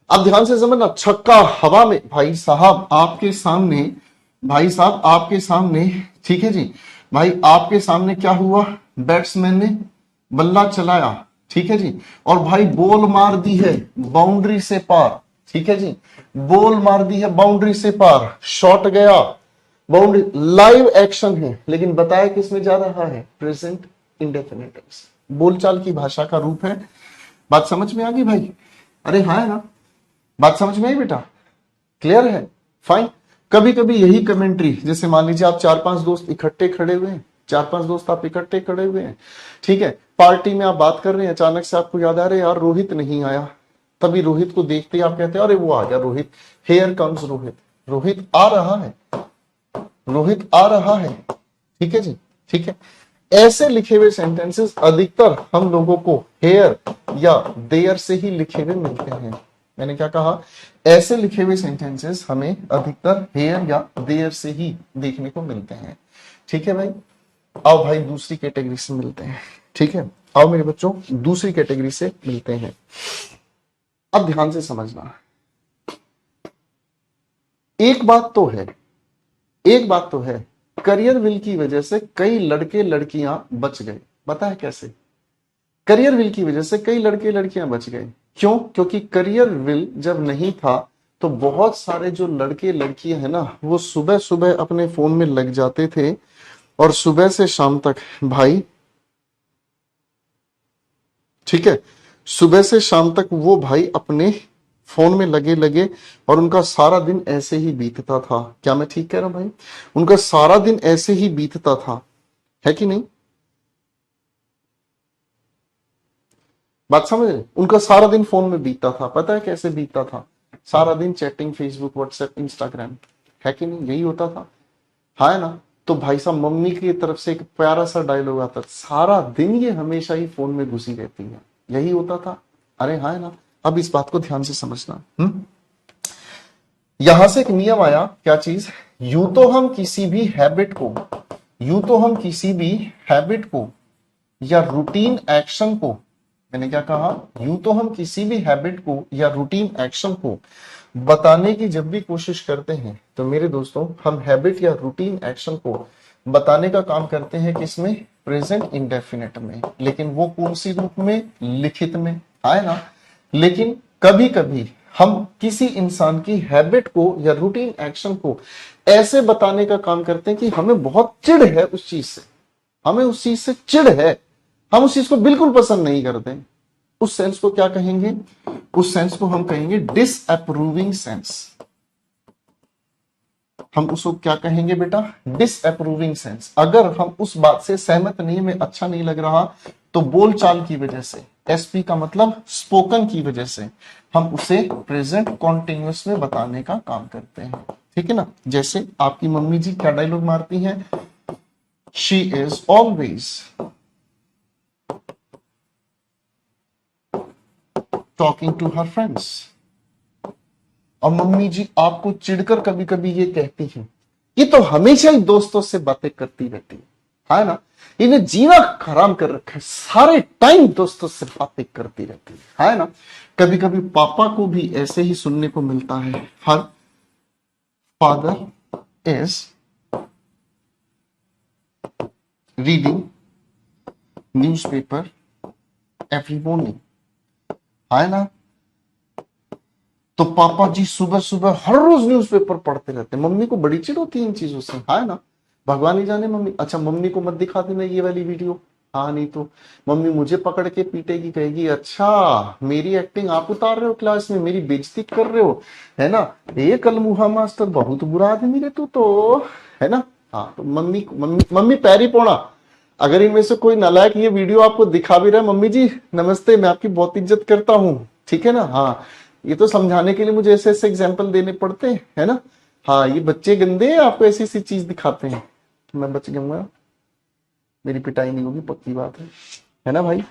अब ध्यान से समझना, छक्का हवा में, भाई साहब आपके सामने, भाई साहब आपके सामने, ठीक है जी। भाई आपके सामने क्या हुआ, बैट्समैन ने बल्ला चलाया, ठीक है जी। और भाई बॉल मार दी है बाउंड्री से पार, ठीक है जी। बॉल मार दी है बाउंड्री से पार, शॉट गया बाउंड्री, लाइव एक्शन है, लेकिन बताया किस में जा रहा है, प्रेजेंट इंडेफिनिट टेंस, बोलचाल की भाषा का रूप है। बात समझ में आ गई भाई, अरे हाँ है ना। बात समझ में आई बेटा, क्लियर है, फाइन। कभी कभी यही कमेंट्री, जैसे मान लीजिए आप चार पांच दोस्त इकट्ठे खड़े हुए हैं, चार पांच दोस्त आप इकट्ठे खड़े हुए हैं, ठीक है। पार्टी में आप बात कर रहे हैं, अचानक से आपको याद आ रहा है यार रोहित नहीं आया। तभी रोहित को देखते ही आप कहते हैं अरे वो आ गया रोहित, हेयर कम्स रोहित, रोहित आ रहा है, रोहित आ रहा है, ठीक है जी, ठीक है। ऐसे लिखे हुए सेंटेंसेस अधिकतर हम लोगों को हेयर या देयर से ही लिखे हुए मिलते हैं। मैंने क्या कहा, ऐसे लिखे हुए सेंटेंसेस हमें अधिकतर हेयर या देयर से ही देखने को मिलते हैं, ठीक है भाई। आओ भाई दूसरी कैटेगरी से मिलते हैं, ठीक है। आओ मेरे बच्चों दूसरी कैटेगरी से मिलते हैं। अब ध्यान से समझना, एक बात तो है, एक बात तो है, करियर विल की वजह से कई लड़के लड़कियां बच गए। पता है कैसे, करियर विल की वजह से कई लड़के लड़कियां बच गए। क्यों, क्योंकि करियर विल जब नहीं था तो बहुत सारे जो लड़के लड़कियां हैं ना, वो सुबह सुबह अपने फोन में लग जाते थे और सुबह से शाम तक भाई, ठीक है, सुबह से शाम तक वो भाई अपने फोन में लगे लगे और उनका सारा दिन ऐसे ही बीतता था। क्या मैं ठीक कह रहा हूं भाई, उनका सारा दिन ऐसे ही बीतता था, है कि नहीं। बात समझ रहे, उनका सारा दिन फोन में बीतता था। पता है कैसे बीतता था, सारा दिन चैटिंग, फेसबुक, व्हाट्सएप, इंस्टाग्राम, है कि नहीं, यही होता था, है ना। तो भाई साहब मम्मी की तरफ से एक प्यारा सा डायलॉग आता, सारा दिन ये हमेशा ही फोन में घुसी रहती है, यही होता था। अरे हाँ है ना। अब इस बात को ध्यान से समझना, यहां से एक नियम आया, क्या चीज, यूं तो हम किसी भी हैबिट को, यूं तो हम किसी भी हैबिट को या रूटीन एक्शन को, मैंने क्या कहा, यूं तो हम किसी भी हैबिट को या रूटीन एक्शन को बताने की जब भी कोशिश करते हैं तो मेरे दोस्तों हम हैबिट या रूटीन एक्शन को बताने का काम करते हैं किसमें, प्रेजेंट इंडेफिनिट में। लेकिन वो कौन सी रूप में, लिखित में, आए ना। लेकिन कभी कभी हम किसी इंसान की हैबिट को या रूटीन एक्शन को ऐसे बताने का काम करते हैं कि हमें बहुत चिढ़ है उस चीज से, हमें उस चीज से चिढ़ है, हम उस चीज को बिल्कुल पसंद नहीं करते, उस सेंस को क्या कहेंगे? उस सेंस को हम कहेंगे डिसअप्रूविंग सेंस। हम उसको क्या कहेंगे बेटा? Disapproving sense. अगर हम उस बात से सहमत नहीं, में अच्छा नहीं लग रहा, तो बोलचाल की वजह से, एसपी का मतलब स्पोकन की वजह से, हम उसे प्रेजेंट कॉन्टिन्यूअस में बताने का काम करते हैं। ठीक है ना? जैसे आपकी मम्मी जी क्या डायलॉग मारती हैं? She is always talking to her friends. और मम्मी जी आपको चिढ़कर कभी कभी ये कहती हैं, ये तो हमेशा ही दोस्तों से बातें करती रहती है ना, इन्हें जीना हराम कर रखा है, सारे टाइम दोस्तों से बातें करती रहती है ना। कभी कभी पापा को भी ऐसे ही सुनने को मिलता है, her father is reading newspaper every morning, है ना। तो पापा जी सुबह सुबह हर रोज न्यूज़पेपर पढ़ते रहते हैं, मम्मी को बड़ी चिढ़ होती है इन चीजों से, है ना। भगवान ही जाने मम्मी, अच्छा मम्मी को मत दिखा देना ये वाली वीडियो, हाँ नहीं तो मम्मी मुझे पकड़ के पीटेगी, कहेगी अच्छा मेरी एक्टिंग आप उतार रहे हो क्लास में, मेरी बेइज्जती कर रहे हो, है ना। ये कलमुहा मास्टर बहुत बुरा आदमी रे तू तो, है ना। हाँ तो मम्मी मम्मी मम्मी पैरी पोना, अगर इनमें से कोई नालायक ये वीडियो आपको दिखा भी रहा है, मम्मी जी नमस्ते, मैं आपकी बहुत इज्जत करता हूँ, ठीक है ना। हाँ ये तो समझाने के लिए मुझे ऐसे ऐसे एग्जाम्पल देने पड़ते हैं, है ना। हाँ ये बच्चे गंदे हैं, आपको ऐसी ऐसी चीज दिखाते हैं, तो मैं बच जाऊंगा, मेरी पिटाई नहीं होगी, पक्की बात है ना भाई।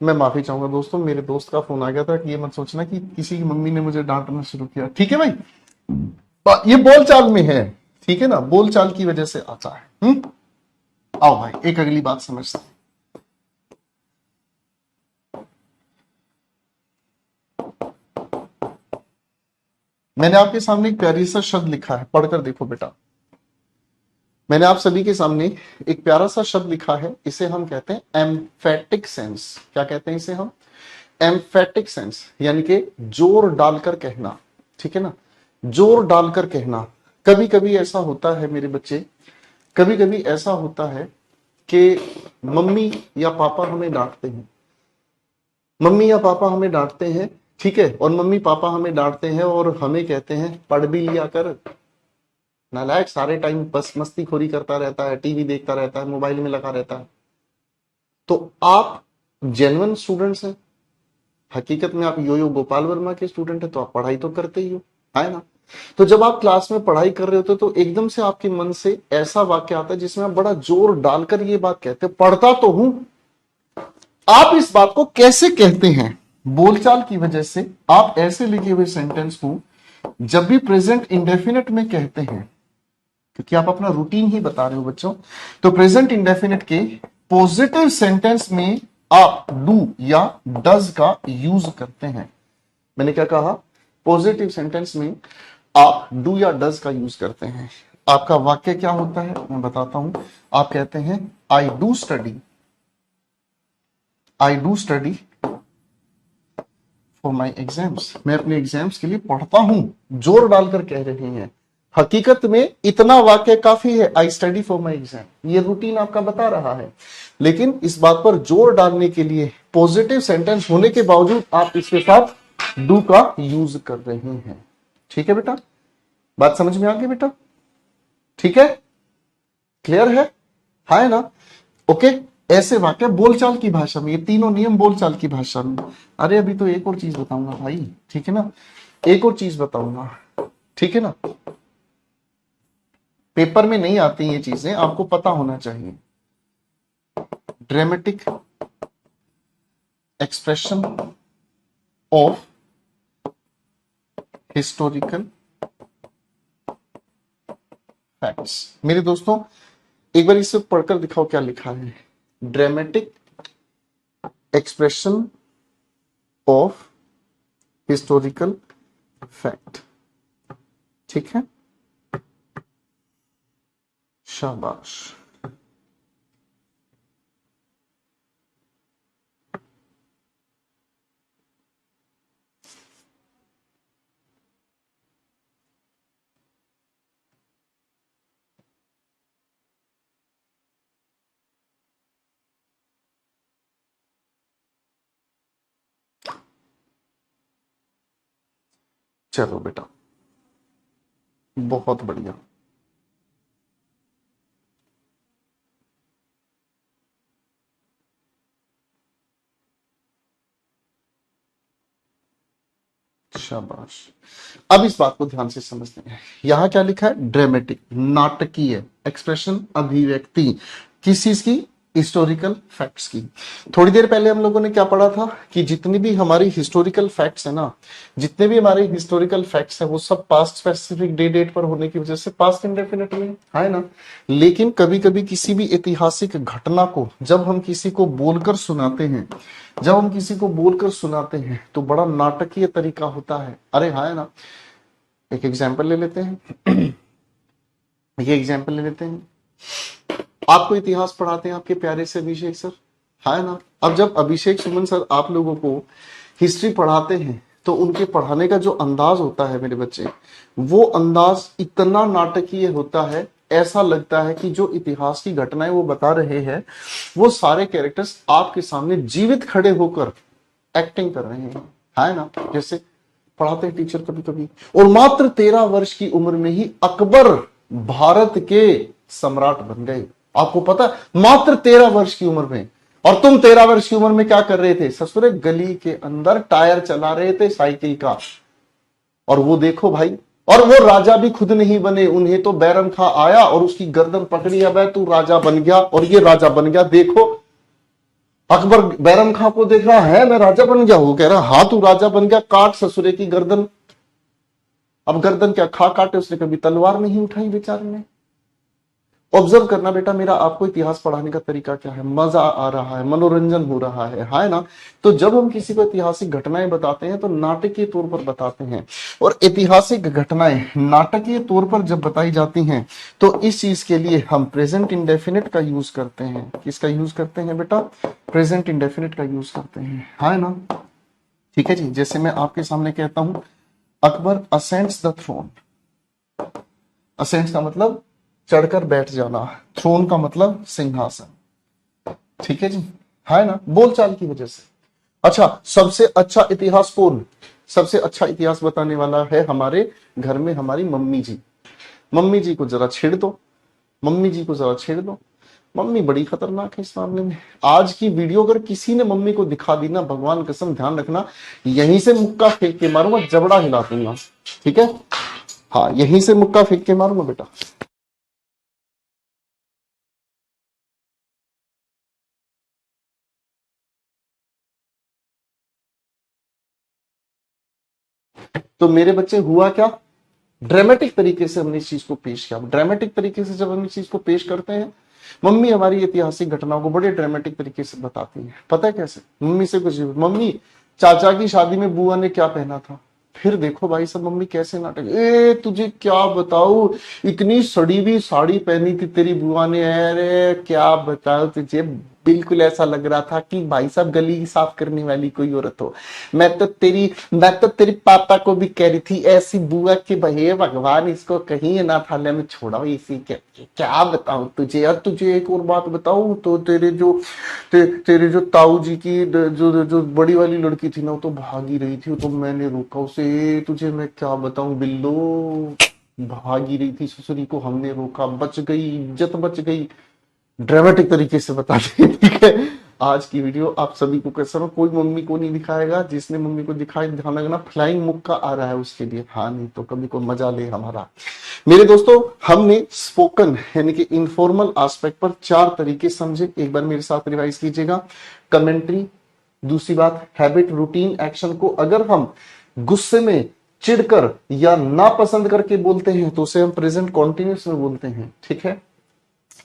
मैं माफी चाहूंगा दोस्तों, मेरे दोस्त का फोन आ गया था, कि ये मत सोचना कि किसी की मम्मी ने मुझे डांटना शुरू किया, ठीक है भाई। ये बोलचाल में है, ठीक है ना, बोलचाल की वजह से आता है। आओ भाई एक अगली बात समझते हैं। मैंने आपके सामने एक प्यारी सा शब्द लिखा है, पढ़कर देखो बेटा। मैंने आप सभी के सामने एक प्यारा सा शब्द लिखा है, इसे हम कहते हैं एम्फेटिक सेंस। क्या कहते हैं इसे हम? एम्फेटिक सेंस, यानी कि जोर डालकर कहना, ठीक है ना, जोर डालकर कहना। कभी कभी ऐसा होता है मेरे बच्चे, कभी कभी ऐसा होता है कि मम्मी या पापा हमें डांटते हैं, मम्मी या पापा हमें डांटते हैं, ठीक है, और मम्मी पापा हमें डांटते हैं और हमें कहते हैं पढ़ भी लिया कर, नालायक सारे टाइम बस मस्तीखोरी करता रहता है, टीवी देखता रहता है, मोबाइल में लगा रहता है। तो आप जेन्युइन स्टूडेंट्स हैं, हकीकत में आप यो यो गोपाल वर्मा के स्टूडेंट है, तो आप पढ़ाई तो करते ही हो, है ना। तो जब आप क्लास में पढ़ाई कर रहे होते तो एकदम से आपके मन से ऐसा वाक्य आता है जिसमें आप बड़ा जोर डालकर ये बात कहते हैं, पढ़ता तो हूं। आप इस बात को कैसे कहते हैं? बोलचाल की वजह से आप ऐसे लिखे हुए सेंटेंस को जब भी प्रेजेंट इंडेफिनिट में कहते हैं, क्योंकि आप अपना रूटीन ही बता रहे हो बच्चों, तो प्रेजेंट इंडेफिनिट के पॉजिटिव सेंटेंस में आप डू या डज का यूज करते हैं। मैंने क्या कहा? पॉजिटिव सेंटेंस में आप डू या डज का यूज करते हैं। आपका वाक्य क्या होता है मैं बताता हूं। आप कहते हैं I do study, I do study for my exams, मैं अपने एग्जाम्स के लिए पढ़ता हूं, जोर डालकर कह रहे हैं। हकीकत में इतना वाक्य काफी है, I study for my exam, ये रूटीन आपका बता रहा है। लेकिन इस बात पर जोर डालने के लिए पॉजिटिव सेंटेंस होने के बावजूद आप इसके साथ डू का यूज कर रहे हैं। ठीक है बेटा, बात समझ में आ गई बेटा? ठीक है, क्लियर है? हाँ है ना? ओके, ऐसे वाक्य बोलचाल की भाषा में, ये तीनों नियम बोलचाल की भाषा में। अरे अभी तो एक और चीज बताऊंगा भाई, ठीक है ना? एक और चीज बताऊंगा, ठीक है ना? पेपर में नहीं आती ये चीजें, आपको पता होना चाहिए। Dramatic expression of historical facts. मेरे दोस्तों, एक बार इसे पढ़कर दिखाओ क्या लिखा है। Dramatic expression of historical fact. ठीक है, शाबाश। चलो बेटा, बहुत बढ़िया। शाबाश। अब इस बात को ध्यान से समझते हैं। यहां क्या लिखा है? ड्रामेटिक, नाटकीय एक्सप्रेशन, अभिव्यक्ति किस चीज की? हिस्टोरिकल फैक्ट्स की। थोड़ी देर पहले हम लोगों ने क्या पढ़ा था कि जितनी भी हमारी हिस्टोरिकल फैक्ट्स है ना, जितने भी हमारे हिस्टोरिकल फैक्ट्स है वो सब पास्ट स्पेसिफिक डे डेट पर होने की वजह से पास्ट इंडेफिनिट में है ना। लेकिन कभी कभी किसी भी ऐतिहासिक घटना को जब हम किसी को बोलकर सुनाते हैं, जब हम किसी को बोलकर सुनाते हैं तो बड़ा नाटकीय तरीका होता है। अरे हाँ है ना। एक एग्जाम्पल ले लेते हैं, ये एग्जाम्पल ले लेते हैं। आपको इतिहास पढ़ाते हैं आपके प्यारे से अभिषेक सर, है ना। अब जब अभिषेक सुमन सर आप लोगों को हिस्ट्री पढ़ाते हैं तो उनके पढ़ाने का जो अंदाज होता है मेरे बच्चे, वो अंदाज इतना नाटकीय होता है, ऐसा लगता है कि जो इतिहास की घटनाएं वो बता रहे हैं वो सारे कैरेक्टर्स आपके सामने जीवित खड़े होकर एक्टिंग कर रहे हैं, है ना। जैसे पढ़ाते हैं टीचर कभी कभी, और मात्र 13 वर्ष की उम्र में ही अकबर भारत के सम्राट बन गए। आपको पता, मात्र 13 वर्ष की उम्र में। और तुम 13 वर्ष की उम्र में क्या कर रहे थे? ससुरे गली के अंदर टायर चला रहे थे साइकिल का। और वो देखो भाई, और वो राजा भी खुद नहीं बने, उन्हें तो बैरम खां आया और उसकी गर्दन पकड़ी, अब तू राजा बन गया, और ये राजा बन गया। देखो अकबर बैरम खां को देख रहा है, मैं राजा बन गया। वो कह रहा हाँ तू राजा बन गया, काट ससुरे की गर्दन। अब गर्दन क्या खा काटे, उसने कभी तलवार नहीं उठाई बेचारे ने। ऑब्जर्व करना बेटा, मेरा आपको इतिहास पढ़ाने का तरीका क्या है, मजा आ रहा है, मनोरंजन हो रहा है ना। तो जब हम किसी को ऐतिहासिक घटनाएं बताते हैं तो नाटकीय तौर पर बताते हैं, और ऐतिहासिक घटनाएं नाटकीय तौर पर जब बताई जाती हैं तो इस चीज के लिए हम प्रेजेंट इंडेफिनिट का यूज करते हैं। किसका यूज करते हैं बेटा? प्रेजेंट इंडेफिनिट का यूज करते हैं, है ना। ठीक है जी, जैसे मैं आपके सामने कहता हूं Akbar ascends the throne. Ascends का मतलब चढ़कर बैठ जाना, थ्रोन का मतलब सिंहासन। ठीक है जी, है ना, बोलचाल की वजह से। अच्छा, सबसे अच्छा इतिहास कौन? सबसे अच्छा इतिहास बताने वाला है हमारे घर में हमारी मम्मी जी। मम्मी जी को जरा छेड़ दो, मम्मी जी को जरा छेड़ दो। मम्मी बड़ी खतरनाक है इस मामले में। आज की वीडियो अगर किसी ने मम्मी को दिखा दी ना, भगवान कसम ध्यान रखना, यहीं से मुक्का फेंक के मारूंगा, जबड़ा हिला दूंगा। ठीक है, हाँ यहीं से मुक्का फेंक के मारूंगा बेटा। तो मेरे बच्चे हुआ क्या, ड्रामेटिक तरीके से हमने इस चीज को पेश किया। ड्रामेटिक तरीके से जब हम इस चीज को पेश करते हैं, मम्मी हमारी ऐतिहासिक घटनाओं को बड़े ड्रामेटिक तरीके से बताती है। पता है कैसे? मम्मी से कुछ, मम्मी चाचा की शादी में बुआ ने क्या पहना था, फिर देखो भाई सब मम्मी कैसे नाटक, ए तुझे क्या बताऊं, इतनी सड़ी हुई साड़ी पहनी थी तेरी बुआ ने, अरे क्या बताओ तुझे, बिल्कुल ऐसा लग रहा था कि भाई साहब गली साफ करने वाली कोई औरत हो। मैं तो तेरी पापा को भी कह रही थी ऐसी बुआ कि भैया भगवान इसको कहीं ना थाले में छोड़ा इसी के। क्या बताऊं तुझे यार, तुझे एक और बात बताऊं तो तेरे जो ताऊ जी की जो बड़ी वाली लड़की थी ना, वो तो भागी रही थी, तो मैंने रोका उसे। तुझे मैं क्या बताऊं बिल्लो, भागी रही थी ससुरी को हमने रोका, बच गई, इज्जत बच गई। ड्रामेटिक तरीके से बता दें, ठीक है। आज की वीडियो आप सभी को कैसा, कोई मम्मी को नहीं दिखाएगा, जिसने मम्मी को दिखाई ध्यान रखना फ्लाइंग मुक्का आ रहा है उसके लिए, हाँ नहीं तो कभी को मजा ले हमारा। मेरे दोस्तों, हमने स्पोकन यानी कि इनफॉर्मल एस्पेक्ट पर 4 तरीके समझे, एक बार मेरे साथ रिवाइज कीजिएगा। कमेंट्री, दूसरी बात हैबिट, रूटीन, एक्शन को अगर हम गुस्से में, चिढ़कर या नापसंद करके बोलते हैं तो उसे हम प्रेजेंट कॉन्टिन्यूस में बोलते हैं, ठीक है।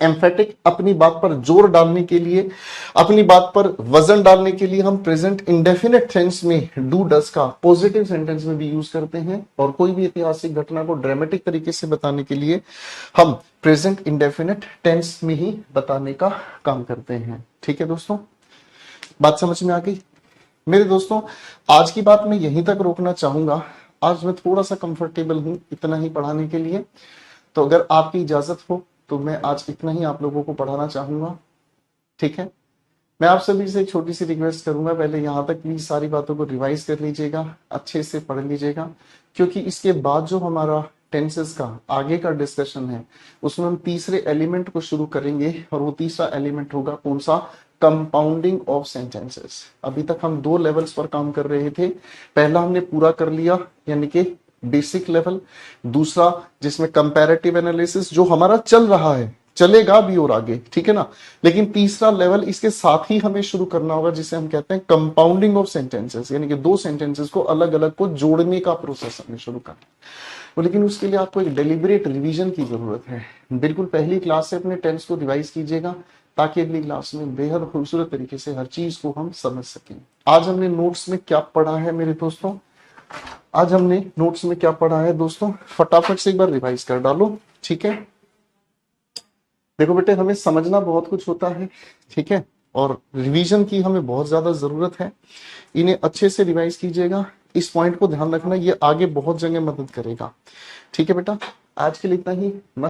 एम्फेटिक, अपनी बात पर जोर डालने के लिए, अपनी बात पर वजन डालने के लिए हम प्रेजेंट इंडेफिनिट टेंस में डू डस का पॉजिटिव सेंटेंस में भी यूज करते हैं, और कोई भी ऐतिहासिक घटना को ड्रामेटिक तरीके से बताने के लिए हम प्रेजेंट इंडेफिनिट टेंस में ही बताने का काम करते हैं, ठीक है दोस्तों। बात समझ में आ गई मेरे दोस्तों। आज की बात मैं यहीं तक रोकना चाहूंगा। आज मैं थोड़ा सा कंफर्टेबल हूं इतना ही पढ़ाने के लिए, तो अगर आपकी इजाजत हो तो मैं आज इतना ही आप लोगों को पढ़ाना चाहूंगा, ठीक है। मैं आप सभी से एक छोटी सी रिक्वेस्ट करूंगा, पहले यहां तक प्लीज सारी बातों को रिवाइज कर लीजिएगा, अच्छे से पढ़ लीजिएगा, क्योंकि इसके बाद जो हमारा टेंसेस का आगे का डिस्कशन है उसमें हम तीसरे एलिमेंट को शुरू करेंगे, और वो तीसरा एलिमेंट होगा कौन सा, कंपाउंडिंग ऑफ सेंटेंसेस। अभी तक हम 2 लेवल्स पर काम कर रहे थे, पहला हमने पूरा कर लिया यानी कि बेसिक लेवल, दूसरा जिसमें कंपैरेटिव एनालिसिस जो हमारा चल रहा है, चलेगा भी और आगे, ठीक है ना। लेकिन तीसरा लेवल इसके साथ ही हमें शुरू करना होगा, जिसे हम कहते हैं कंपाउंडिंग ऑफ सेंटेंसेस, यानी कि 2 सेंटेंसेस को अलग अलग को जोड़ने का प्रोसेस हमें शुरू करना। लेकिन उसके लिए आपको एक डेलिबरेट रिवीजन की जरूरत है। बिल्कुल पहली क्लास से अपने टेंस को रिवाइज कीजिएगा, ताकि अगली क्लास में बेहद खूबसूरत तरीके से हर चीज को हम समझ सकें। आज हमने नोट्स में क्या पढ़ा है मेरे दोस्तों, आज हमने नोट्स में क्या पढ़ा है दोस्तों, फटाफट से एक बार रिवाइज कर डालो, ठीक है। देखो बेटे, हमें समझना बहुत कुछ होता है, ठीक है, और रिवीजन की हमें बहुत ज्यादा जरूरत है। इन्हें अच्छे से रिवाइज कीजिएगा, इस पॉइंट को ध्यान रखना, ये आगे बहुत जगह मदद करेगा, ठीक है बेटा। आज के लिए इतना ही।